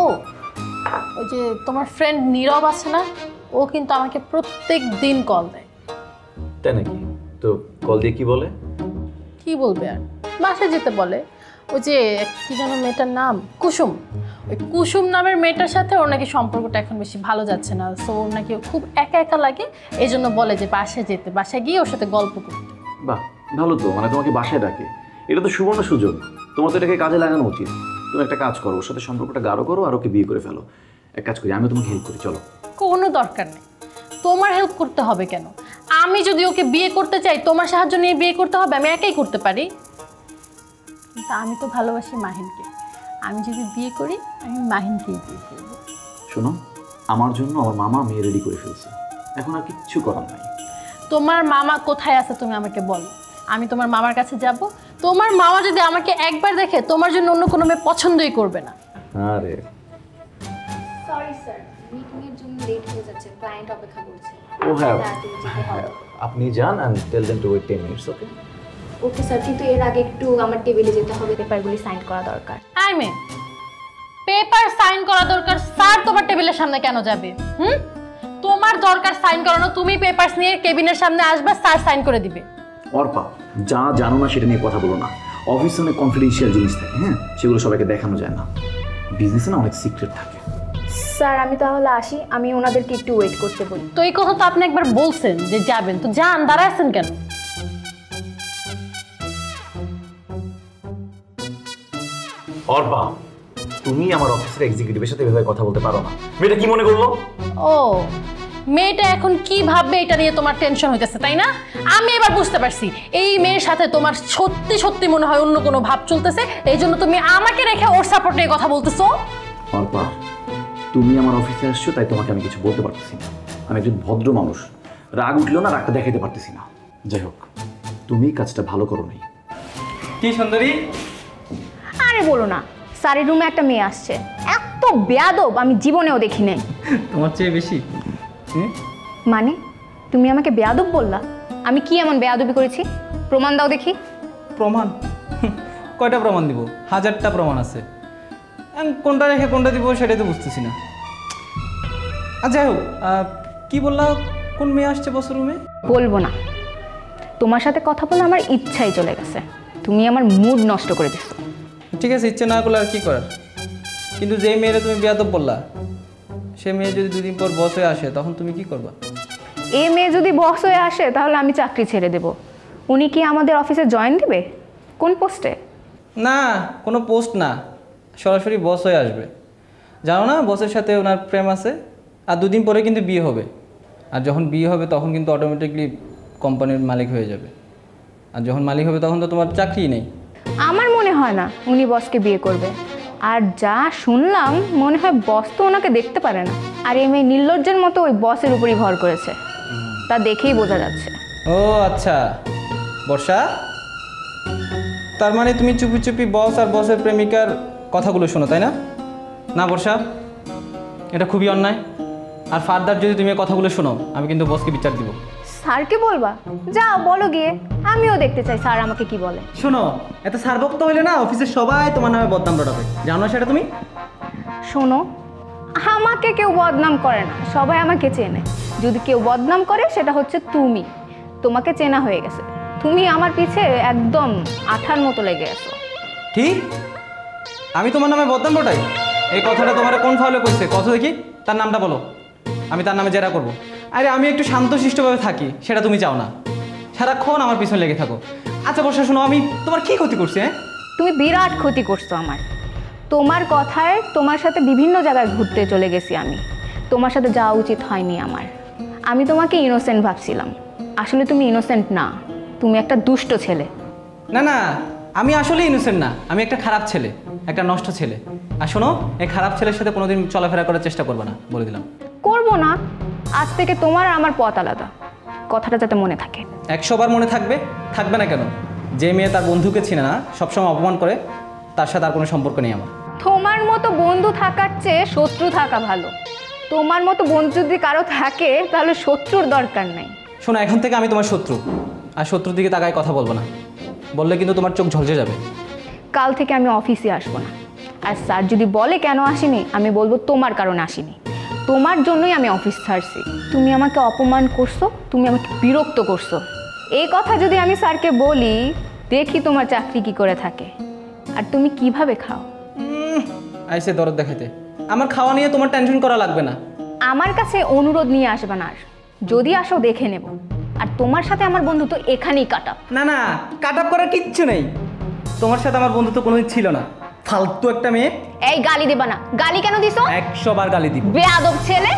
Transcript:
ও ওই যে তোমার ফ্রেন্ড নীরব আছে না, ও কিন্তু আমাকে প্রত্যেক দিন কল দেয়। তাই নাকি? তো কল দিয়ে কি বলে? কি বলবে আর, বাসায় যেতে বলে। ওই যে কি যেন মেয়েটার নাম, কুসুম। ওই কুসুম নামের মেয়েটার সাথে ওর নাকি সম্পর্কটা এখন বেশি ভালো যাচ্ছে না, সো ওর নাকি খুব একা একা লাগে, এই জন্য বলে যে বাসায় যেতে, বাসায় গিয়ে ওর সাথে গল্প করতে। বাহ, ভালো তো, মানে তোমাকে বাসায় ডাকে, এটা তো সুবর্ণ সুযোগ। তোমার তো এটাকে কাজে লাগানো উচিত। তুমি একটা কাজ করো, ওর সাথে সম্পর্কটা গাঢ় করো আর ওকে বিয়ে করে ফেলো। এক কাজ করি, আমি তোমাকে হেল্প করি, চলো। কোনো দরকার নেই, তোমার হেল্প করতে হবে কেন? আমি যদি ওকে বিয়ে করতে চাই, তোমার সাহায্য নিয়ে বিয়ে করতে হবে? আমি একাই করতে পারি। কিন্তু আমি তো ভালোবাসি মাহিনকে, আমি যদি বিয়ে করি আমি মাহিনকেই বিয়ে করবো। শোনো, আমার জন্য আমার মামা মেয়ে রেডি করে ফেলছে, এখন আর কিচ্ছু করার নাই। তোমার মামা কোথায় আছে তুমি আমাকে বলো, আমি তোমার মামার কাছে যাব। তোমার মামা যদি আমাকে একবার দেখে, তোমার জন্য অন্য কোনো মেয়ে পছন্দই করবে না। আরে সরি স্যার, মিটিং এর জন্য লেট হয়ে যাচ্ছে, ক্লায়েন্ট অপেক্ষা করছে। ও হ্যাঁ, আপনি যান and tell them to wait 10 minutes. Okay okay sir, কিন্তু এর আগে একটু আমার টেবিলে যেতে হবে, পেপারগুলি সাইন করা দরকার। আই মে পেপার সাইন করা দরকার, স্যার তোমার টেবিলের সামনে কেন যাবে? তোমার দরকার সাইন করানো, তুমি পেপারস নিয়ে কেবিনের সামনে আসবে, স্যার সাইন করে দিবে। অর্পা, যা জানো না সেটা নিয়ে কথা বলো না। অফিসে অনেক কনফিডেন্সিয়াল জিনিস থাকে, হ্যাঁ, সেগুলো সবাইকে দেখানো যায় না। বিজনেসে না অনেক সিক্রেট থাকে। স্যার আমি তাহলে আসি, আমি ওনাদেরকে একটু ওয়েট করতে বলি। তো এই কথা তো আপনি একবার বলছেন যে যাবেন, তো যান, দাঁড়ায় আছেন কেন? অর্পা, তুমি আমার অফিসের এক্সিকিউটিভের সাথে এভাবে কথা বলতে পারো না। মেয়েটা কি মনে করলো? ও, মেয়েটা এখন কি ভাববে এটা নিয়ে তোমার টেনশন হইতেছে, তাই না? আমি এবার বুঝতে পারছি, এই মেয়ের সাথে তোমার সত্যি সত্যি মনে হয় অন্য কোনো ভাব চলতেছে, এই জন্য তুমি আমাকে রেখে ওর সাপোর্ট নিয়ে কথা বলতেছো। অর্পা, তুমি আমার অফিসে আসছো তাই তোমাকে আমি কিছু বলতে পারতেছি না। আমি একজন ভদ্র মানুষ, রাগ উঠলেও না রাগটা দেখাতে পারতেছি না। যাই হোক, তুমি কাজটা ভালো করো নাই। কি সুন্দরী! আরে বলো না, স্যারের রুমে একটা মেয়ে আসছে, এত বেয়াদব আমি জীবনেও দেখি নাই। তোমার চেয়ে বেশি? মানে তুমি আমাকে বেয়াদব বললা? আমি কি এমন বেয়াদবি করেছি? প্রমাণ দাও দেখি। প্রমাণ? কয়টা প্রমাণ দিব? হাজারটা প্রমাণ আছে, কোনটা রেখে কোনটা দিব সেটাই তো বুঝতেছি না। আর যাই হোক, কি বললা, কোন মেয়ে আসছে বস রুমে? বলবো না, তোমার সাথে কথা বলে আমার ইচ্ছাই চলে গেছে, তুমি আমার মুড নষ্ট করে দিচ্ছ। ঠিক আছে, ইচ্ছে না করলে আর কি করার। কিন্তু যেই মেয়েরা তুমি বেয়াদব বললা, সে মেয়ে যদি দুদিন পর বস হয়ে আসে তখন তুমি কি করবা? এ মেয়ে যদি বস হয়ে আসে তাহলে আমি চাকরি ছেড়ে দেব। উনি কি আমাদের অফিসে জয়েন দিবে? কোন পোস্টে? না, কোনো পোস্ট না, সরাসরি বস হয়ে আসবে। জানো না, বসের সাথে ওনার প্রেম আছে, আর দুদিন পরে কিন্তু বিয়ে হবে। আর যখন বিয়ে হবে তখন কিন্তু অটোমেটিকলি কোম্পানির মালিক হয়ে যাবে। আর যখন মালিক হবে তখন তো তোমার চাকরি নেই। আমার মনে হয় না উনি বসকে বিয়ে করবে। আর যা শুনলাম মনে হয় বস তো ওনাকে দেখতে পারে না, আর এই মেয়ে নির্লজ্জের মতো ওই বসের উপরই ভর করেছে, তা দেখেই বোঝা যাচ্ছে। ও আচ্ছা, বর্ষা, তার মানে তুমি চুপি চুপি বস আর বসের প্রেমিকার কথাগুলো শোনো, তাই না? না বর্ষা, এটা খুবই অন্যায়। আর ফার্দার যদি তুমি এই কথাগুলো শোনো, আমি কিন্তু বসকে বিচার দিব। স্যারকে বলবা? যাও বলো গিয়ে, আমিও দেখতে চাই স্যার আমাকে কি বলে। শোনো, এত সার্বক্ত হইলে না অফিসের সবাই তোমার নামে বদনাম রটাবে, জানো সেটা তুমি? শোনো, আমাকে কেউ বদনাম করে না, সবাই আমাকে চেনে। যদি কেউ বদনাম করে সেটা হচ্ছে তুমি। তোমাকে চেনা হয়ে গেছে, তুমি আমার পিছে একদম আঠার মতো লেগে আছো। ঠিক? আমি তোমার নামে বদনাম রটাই? এই কথাটা তোমার কোন ফাউলে কইছে? কথা দেখি, তার নামটা বলো, আমি তার নামে জেরা করব। আরে আমি একটু শান্তশিষ্টভাবে থাকি, সেটা তুমি চাও না, সারাক্ষণ আমার পিছনে লেগে থাকো। আচ্ছা বর্ষা, শোনো, আমি তোমার কি ক্ষতি করছি? হ্যাঁ, তুমি বিরাট ক্ষতি করছো আমার। তোমার কথায় তোমার সাথে বিভিন্ন জায়গায় ঘুরতে চলে গেছি আমি, তোমার সাথে যাওয়া উচিত হয়নি আমার। আমি তোমাকে ইনোসেন্ট ভাবছিলাম, আসলে তুমি ইনোসেন্ট না, তুমি একটা দুষ্ট ছেলে। না না, আমি আসলে ইনোসেন্ট না, আমি একটা খারাপ ছেলে, একটা নষ্ট ছেলে। আর শোনো, এই খারাপ ছেলের সাথে কোনোদিন চলাফেরা করার চেষ্টা করবে না, বলে দিলাম। করবো না, আজ থেকে তোমার আর আমার পথ আলাদা, কথাটা যাতে মনে থাকে। 100 বার মনে থাকবে। থাকবে না কেন? যে মেয়ে তার বন্ধুকে চিনে না, সবসময় অপমান করে, তার সাথে আর কোনো সম্পর্ক নেই আমার। তোমার মতো বন্ধু থাকার চেয়ে শত্রু থাকা ভালো। তোমার মতো বন্ধু যদি কারো থাকে তাহলে শত্রুর দরকার নাই। শোনো, এখন থেকে আমি তোমার শত্রু, আর শত্রুর দিকে তাকায় কথা বলবো না, বললে কিন্তু তোমার চোখ ঝলসে যাবে। কাল থেকে আমি অফিসে আসবো না, আর স্যার যদি বলে কেন আসিনি, আমি বলবো তোমার কারণে আসিনি, তোমার জন্যই আমি অফিস ছাড়ছি। তুমি আমাকে অপমান করছো, তুমি আমাকে বিরক্ত করছো। এই কথা যদি আমি স্যারকে বলি, দেখি তোমার চাকরি কি করে থাকে আর তুমি কিভাবে খাও। আইসে দরদ দেখাইতে। আমার খাওয়া নিয়ে তোমার টেনশন করা লাগবে না। আমার কাছে অনুরোধ নিয়ে আসবে না, আর যদি আসো দেখে নেব। আর তোমার সাথে আমার বন্ধুত্ব এখানেই কাটা। না না, কাট আপ করার কিচ্ছু নেই। তোমার সাথে আমার বন্ধুত্ব কোনোদিন ছিল না। ফালতু একটা মেয়ে। এই গালি দেবা না। গালি কেন দিছো? 100 বার গালি দিব। বেয়াদব ছেলে।